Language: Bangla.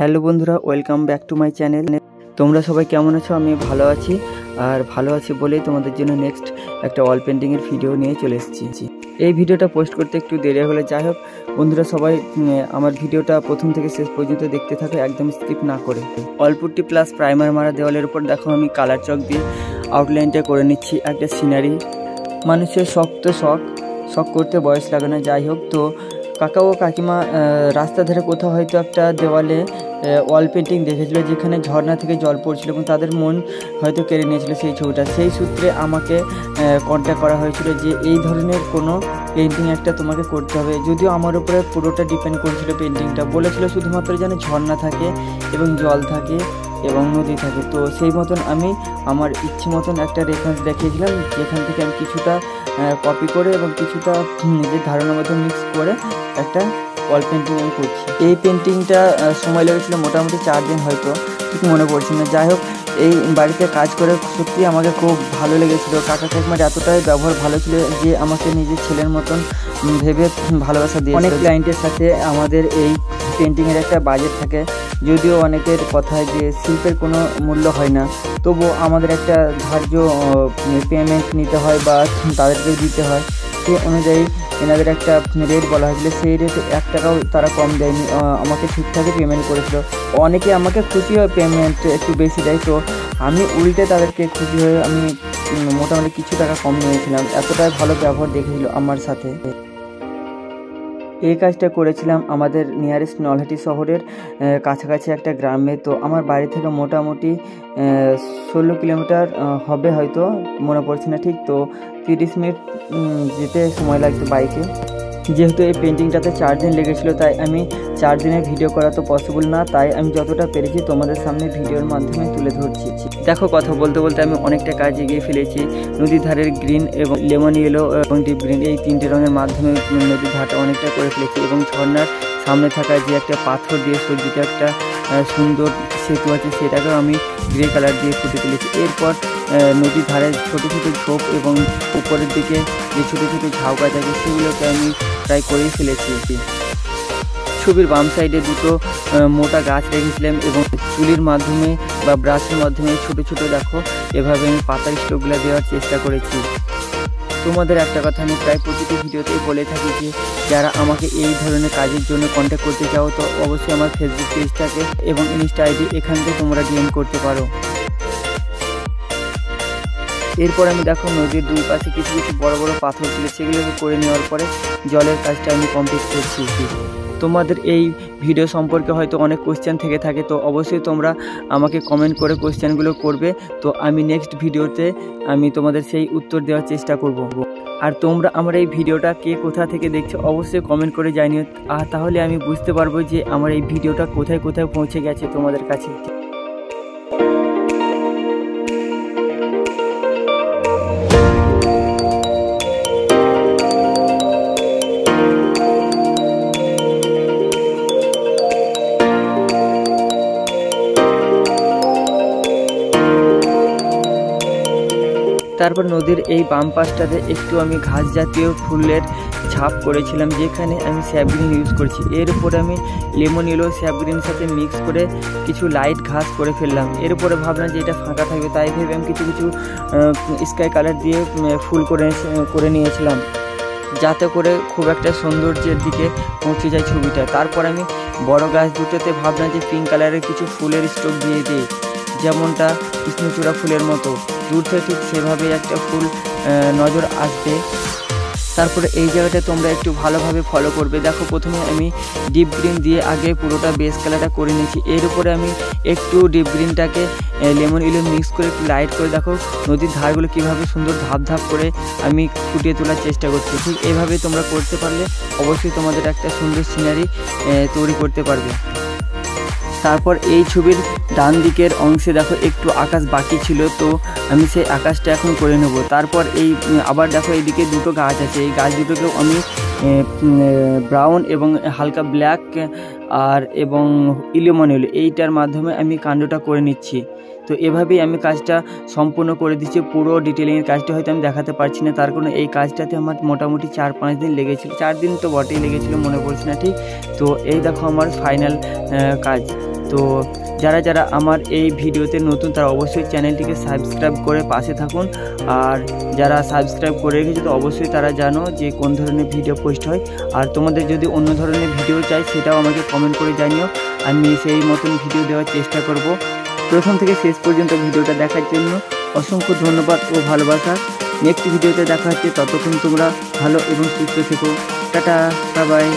হ্যালো বন্ধুরা, welcome back to my channel. তোমরা সবাই কেমন আছো? আমি ভালো আছি, আর ভালো আছি বলেই তোমাদের জন্য নেক্সট একটা ওয়াল পেন্টিংয়ের ভিডিও নিয়ে চলে এসেছি। এই ভিডিওটা পোস্ট করতে একটু দেরি হলে, যাই হোক বন্ধুরা সবাই আমার ভিডিওটা প্রথম থেকে শেষ পর্যন্ত দেখতে থাকো, একদম স্কিপ না করে। অল্পুট্টি প্লাস প্রাইমার মারা দেওয়ালের উপর দেখো আমি কালার চক দিয়ে আউটলাইনটা করে নিচ্ছি। একটা সিনারি, মানুষের শখ করতে বয়স লাগে না। যাই হোক, তো কাকা ও কাকিমা রাস্তা ধারে কোথাও হয়তো একটা দেওয়ালে ওয়াল পেন্টিং দেখেছিল যেখানে ঝর্ণা থেকে জল পড়ছিল এবং তাদের মন হয়তো কেড়ে নিয়েছিল সেই ছবিটা। সেই সূত্রে আমাকে কন্ট্যাক্ট করা হয়েছিল যে এই ধরনের কোনো পেন্টিং একটা তোমাকে করতে হবে। যদিও আমার উপরে পুরোটা ডিপেন্ড করছিল পেন্টিংটা, বলেছিল শুধুমাত্র যেন ঝর্ণা থাকে এবং জল থাকে এবং নদী থাকে। তো সেই মতন আমি আমার ইচ্ছে মতন একটা রেফারেন্স দেখিয়েছিলাম, যেখান থেকে আমি কিছুটা কপি করে এবং কিছুটা নিজের ধারণার মধ্যে মিক্স করে একটা ওয়াল পেন্টিং আমি করছি। এই পেন্টিংটা সময় লেগেছিল মোটামুটি 4 দিন, হয়তো ঠিক মনে পড়ছে না। যাই হোক, এই বাড়িতে কাজ করে সত্যি আমাকে খুব ভালো লেগেছিল। কাকা কাকিমার এতটাই ব্যবহার ভালো ছিল যে আমাকে নিজের ছেলের মতন ভেবে ভালোবাসা দিয়ে। অনেক ক্লায়েন্টের সাথে আমাদের এই পেন্টিংয়ের একটা বাজেট থাকে, যদিও অনেকের কথায় যে শিল্পের কোনো মূল্য হয় না, তবুও আমাদের একটা ধার্য পেমেন্ট নিতে হয় বা তাদেরকে দিতে হয়। সেই অনুযায়ী এনাদের একটা রেট বলা হয়েছিল, সেই রেটে 1 টাকাও তারা কম দেয়নি, আমাকে ঠিকঠাকই পেমেন্ট করেছিল। অনেকে আমাকে খুশি হয়ে পেমেন্ট একটু বেশি দেয়, তো আমি উল্টে তাদেরকে খুশি হয়ে আমি মোটামুটি কিছু টাকা কম নিয়েছিলাম। এতটাই ভালো ব্যবহার দেখেছিল আমার সাথে। এই কাজটা করেছিলাম আমাদের নিয়ারেস্ট নলহাটি শহরের কাছাকাছি একটা গ্রামে। তো আমার বাড়ি থেকে মোটামুটি 16 কিলোমিটার হবে, হয়তো মনে পড়ছে না ঠিক। তো 30 মিনিট যেতে সময় লাগতো বাইকে। যেহেতু এই পেন্টিংটাতে 4 দিন লেগেছিলো, তাই আমি 4 দিনের ভিডিও করা তো পসিবল না, তাই আমি যতটা পেরেছি তোমাদের সামনে ভিডিওর মাধ্যমে তুলে ধরছি। দেখো, কথা বলতে বলতে আমি অনেকটা কাজ এগিয়ে ফেলেছি। নদীর ধারের গ্রিন এবং লেমন ইয়েলো এবং ডিপ গ্রিন, এই 3টে রঙের মাধ্যমে নদীর ধারটা অনেকটা করে ফেলেছি। এবং ঝর্ণার সামনে থাকা যে একটা পাথর দিয়ে সজ্জিত একটা সুন্দর সেতু আছে, সেটাকেও আমি গ্রে কালার দিয়ে ফুটে তুলেছি। এরপর নদীর ধারে ছোটো ছোটো ঝোপ এবং উপরের দিকে যে ছোটো ছোটো ঝাউ গাছ আছে, সেগুলোকে আমি প্রায় করেই ফেলেছি। ছবির বাম সাইডে 2টো মোটা গাছ রেখেছিলাম এবং তুলির মাধ্যমে বা ব্রাশের মাধ্যমে ছোটো ছোটো দেখো এভাবে আমি পাতার স্ট্রোকগুলো দেওয়ার চেষ্টা করেছি। তোমাদের একটা কথা আমি প্রায় প্রতিটি ভিডিওতেই বলে থাকি যে যারা আমাকে এই ধরনের কাজের জন্য কন্ট্যাক্ট করতে চাও, তো অবশ্যই আমার ফেসবুক পেজটাকে এবং ইনস্টা আইডি এখান থেকে তোমরা ডিএম করতে পারো। এরপর আমি দেখো নদীর দুই পাশে কিছু কিছু বড় বড় পাথর ছিল, সেগুলোকে করে নেওয়ার পরে জলের কাজটা আমি কমপ্লিট করছি। তোমাদের এই ভিডিও সম্পর্কে হয়তো অনেক কোয়েশ্চেন থেকে থাকে, তো অবশ্যই তোমরা আমাকে কমেন্ট করে কোয়েশ্চেনগুলো করবে। তো আমি নেক্সট ভিডিওতে আমি তোমাদের সেই উত্তর দেওয়ার চেষ্টা করব। আর তোমরা আমার এই ভিডিওটা কে কোথা থেকে দেখছো অবশ্যই কমেন্ট করে জানিও, আর তাহলে আমি বুঝতে পারবো যে আমার এই ভিডিওটা কোথায় কোথায় পৌঁছে গেছে তোমাদের কাছে। তারপর নদীর এই বাম পাশটাতে একটু আমি ঘাস জাতীয় ফুলের ছাপ করেছিলাম, যেখানে আমি স্যাপ গ্রিন ইউজ করছি। এর উপরে আমি লেমন ইয়েলো স্যাপ গ্রিনের সাথে মিক্স করে কিছু লাইট ঘাস করে ফেললাম। এর উপরে ভাবলাম যে এটা ফাঁকা থাকবে, তাই ভেবে আমি কিছু কিছু স্কাই কালার দিয়ে ফুল করে নিয়েছিলাম, যাতে করে খুব একটা সৌন্দর্যের দিকে পৌঁছে যায় ছবিটা। তারপর আমি বড় গাছ দুটোতে ভাবলাম যে পিঙ্ক কালারের কিছু ফুলের স্ট্রোক দিয়ে দিই, যেমনটা কৃষ্ণচূড়া ফুলের মতো। দূর থেকে ঠিক সেভাবে একটা ফুল নজর আসবে। তারপরে এই জায়গাটা তোমরা একটু ভালোভাবে ফলো করবে। দেখো, প্রথমে আমি ডিপ গ্রিন দিয়ে আগে পুরোটা বেস কালারটা করে নিয়েছি। এর উপরে আমি একটু ডিপ গ্রিনটাকে লেমন ইয়েলো মিক্স করে একটু লাইট করে দেখো নদীর ধারগুলো কীভাবে সুন্দর ধাপ ধাপ করে আমি ফুটিয়ে তোলার চেষ্টা করছি। ঠিক এইভাবে তোমরা করতে পারলে অবশ্যই তোমাদের একটা সুন্দর সিনারি তৈরি করতে পারবে। তারপর এই ছবির ডান দিকের অংশে দেখো একটু আকাশ বাকি ছিল, তো আমি সেই আকাশটা এখন করে নেব। তারপর এই আবার দেখো এইদিকে 2টো গাছ আছে, এই গাছ দুটোকেও আমি ব্রাউন এবং হালকা ব্ল্যাক আর এবং লেমন ইয়েলো এইটার মাধ্যমে আমি কাণ্ডটা করে নিচ্ছি। তো এভাবেই আমি কাজটা সম্পূর্ণ করে দিচ্ছি। পুরো ডিটেলিংয়ের কাজটা হয়তো আমি দেখাতে পারছি না, তার কারণে এই কাজটাতে আমার মোটামুটি 4-5 দিন লেগেছিল। 4 দিন তো বটেই লেগেছিলো, মনে পড়ছে না ঠিক। তো এই দেখো আমার ফাইনাল কাজ। তো যারা যারা আমার এই ভিডিওতে নতুন তারা অবশ্যই চ্যানেলটিকে সাবস্ক্রাইব করে পাশে থাকুন। আর যারা সাবস্ক্রাইব করে রেখেছে তো অবশ্যই তারা জানো যে কোন ধরনের ভিডিও পোস্ট হয়। আর তোমাদের যদি অন্য ধরনের ভিডিও চাই সেটাও আমাকে কমেন্ট করে জানিও, আমি সেই মতন ভিডিও দেওয়ার চেষ্টা করব। প্রথম থেকে শেষ পর্যন্ত ভিডিওটা দেখার জন্য অসংখ্য ধন্যবাদ ও ভালোবাসা। নেক্সট ভিডিওতে দেখা হচ্ছে, ততক্ষণ তোমরা ভালো এবং সুস্থ থেকো। Tata, bye bye.